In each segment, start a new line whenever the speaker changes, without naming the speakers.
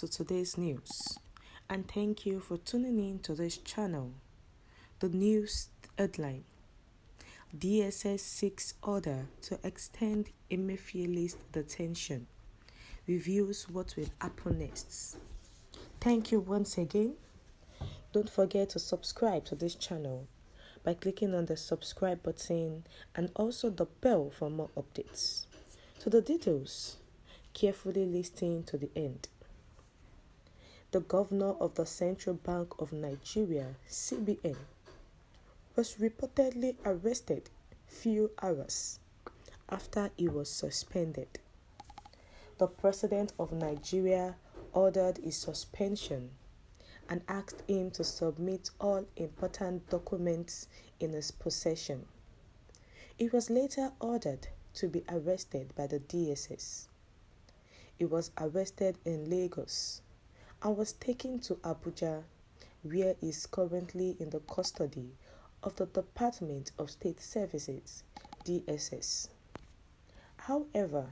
to today's news, and thank you for tuning in to this channel. The news headline: DSS seeks order to extend Emefiele'S detention, reviews what will happen next. Thank you once again. Don't forget to subscribe to this channel by clicking on the subscribe button and also the bell for more updates. To the details, carefully listen to the end. The governor of the Central Bank of Nigeria, CBN, was reportedly arrested few hours after he was suspended. The president of Nigeria ordered his suspension and asked him to submit all important documents in his possession. He was later ordered to be arrested by the DSS. He was arrested in Lagos and was taken to Abuja, where he is currently in the custody of the Department of State Services, DSS. However,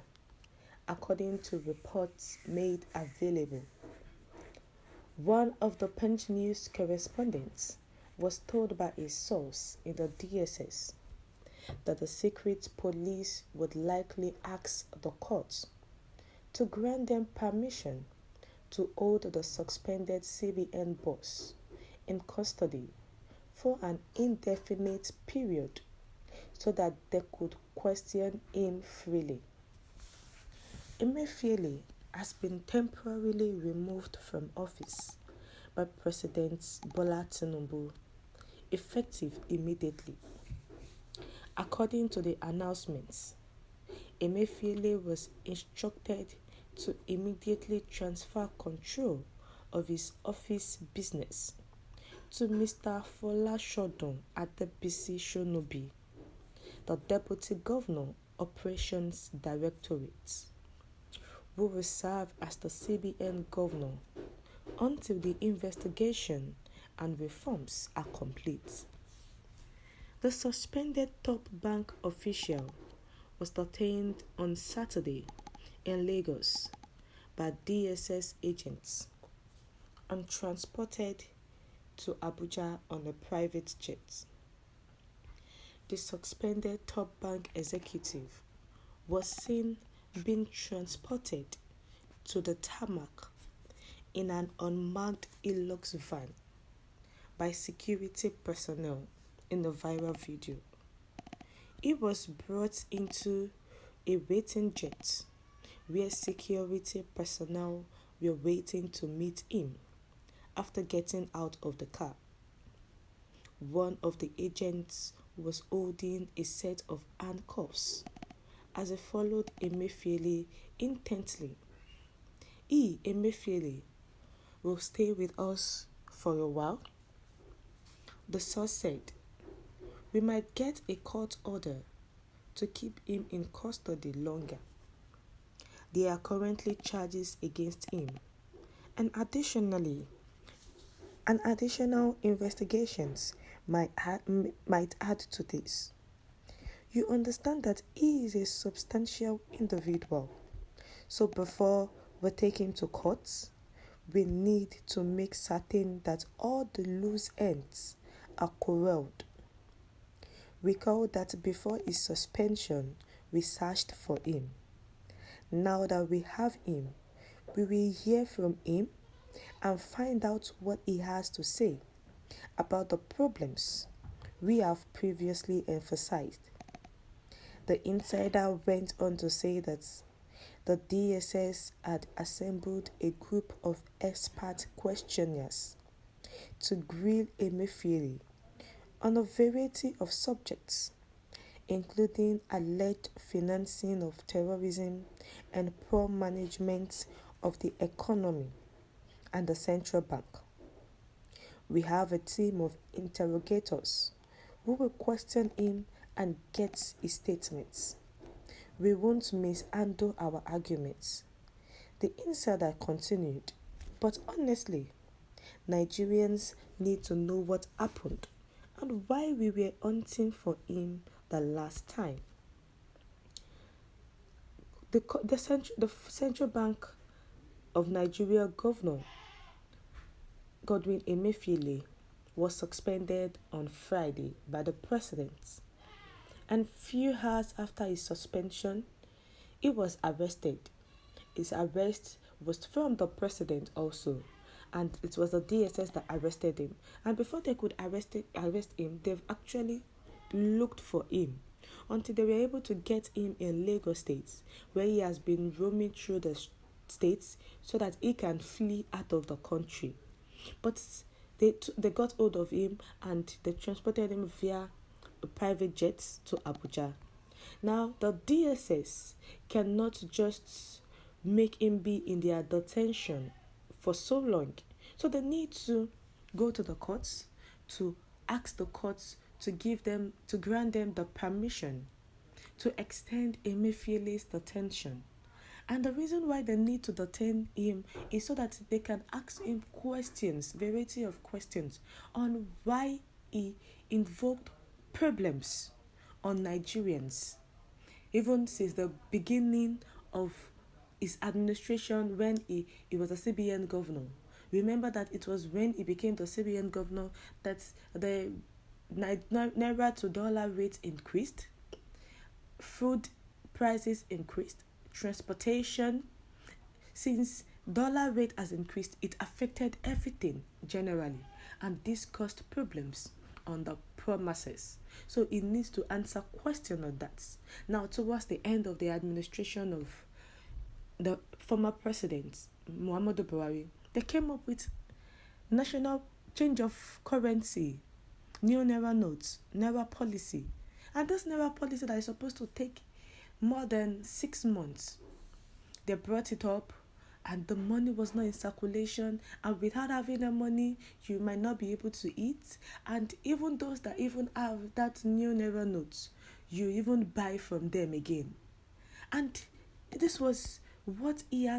according to reports made available, one of the Punch News correspondents was told by a source in the DSS that the secret police would likely ask the court to grant them permission to hold the suspended CBN boss in custody for an indefinite period so that they could question him freely. Emefiele has been temporarily removed from office by President Tinubu, effective immediately. According to the announcements, Emefiele was instructed to immediately transfer control of his office business to Mr. Folashodun Adebisi Shonubi, the Deputy Governor, Operations Directorate, who will serve as the CBN governor until the investigation and reforms are complete. The suspended top bank official was detained on Saturday in Lagos by DSS agents and transported to Abuja on a private jet. The suspended top bank executive was seen being transported to the tarmac in an unmarked Hilux van by security personnel in the viral video. He was brought into a waiting jet where security personnel were waiting to meet him after getting out of the car. One of the agents was holding a set of handcuffs as he followed Emefiele intently. Emefiele, will stay with us for a while, the source said. We might get a court order to keep him in custody longer. There are currently charges against him, and additional investigations might add to this. You understand that he is a substantial individual, so before we take him to court, we need to make certain that all the loose ends are corralled. Recall that before his suspension, we searched for him. Now that we have him, we will hear from him and find out what he has to say about the problems we have previously emphasized. The insider went on to say that the DSS had assembled a group of expert questionnaires to grill Emefiele on a variety of subjects, including alleged financing of terrorism and poor management of the economy and the central bank. We have a team of interrogators who will question him and get his statements. We won't mishandle our arguments. The insider continued, but honestly, Nigerians need to know what happened and why we were hunting for him the last time. The central bank of Nigeria Governor Godwin Emefiele was suspended on Friday by the president. And few hours after his suspension, he was arrested. His arrest was from the president also, and it was the DSS that arrested him. And before they could arrest him, they've actually looked for him until they were able to get him in Lagos State, where he has been roaming through the states so that he can flee out of the country. But they got hold of him and they transported him via a private jet to Abuja. Now, the DSS cannot just make him be in their detention for so long. So they need to go to the courts to ask the courts to grant them the permission to extend Emefiele's detention. And the reason why they need to detain him is so that they can ask him variety of questions on why he invoked problems on Nigerians, even since the beginning of his administration when he was a CBN governor. Remember that it was when he became the CBN governor that the Naira to dollar rate increased, food prices increased, transportation. Since dollar rate has increased, it affected everything generally, and this caused problems on the poor masses. So it needs to answer question on that. Now, towards the end of the administration of the former president Muhammadu Buhari, they came up with national change of currency, new Naira notes, Naira policy. And this Naira policy that is supposed to take more than 6 months, they brought it up and the money was not in circulation, and without having the money, you might not be able to eat. And even those that even have that new Naira notes, you even buy from them again. And this was what he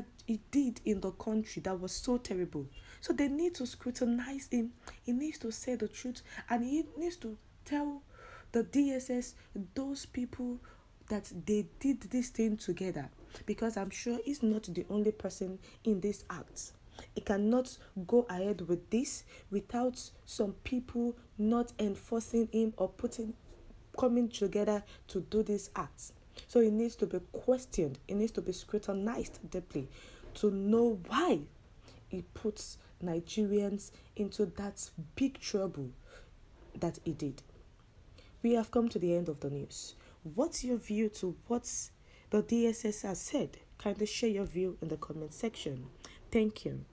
did in the country that was so terrible. So they need to scrutinize him. He needs to say the truth, and he needs to tell the DSS, those people, that they did this thing together, because I'm sure he's not the only person in this act. He cannot go ahead with this without some people not enforcing him or coming together to do this act. So it needs to be questioned. It needs to be scrutinized deeply to know why he puts Nigerians into that big trouble that he did. We have come to the end of the news. What's your view to what the DSS has said? Kindly share your view in the comment section. Thank you.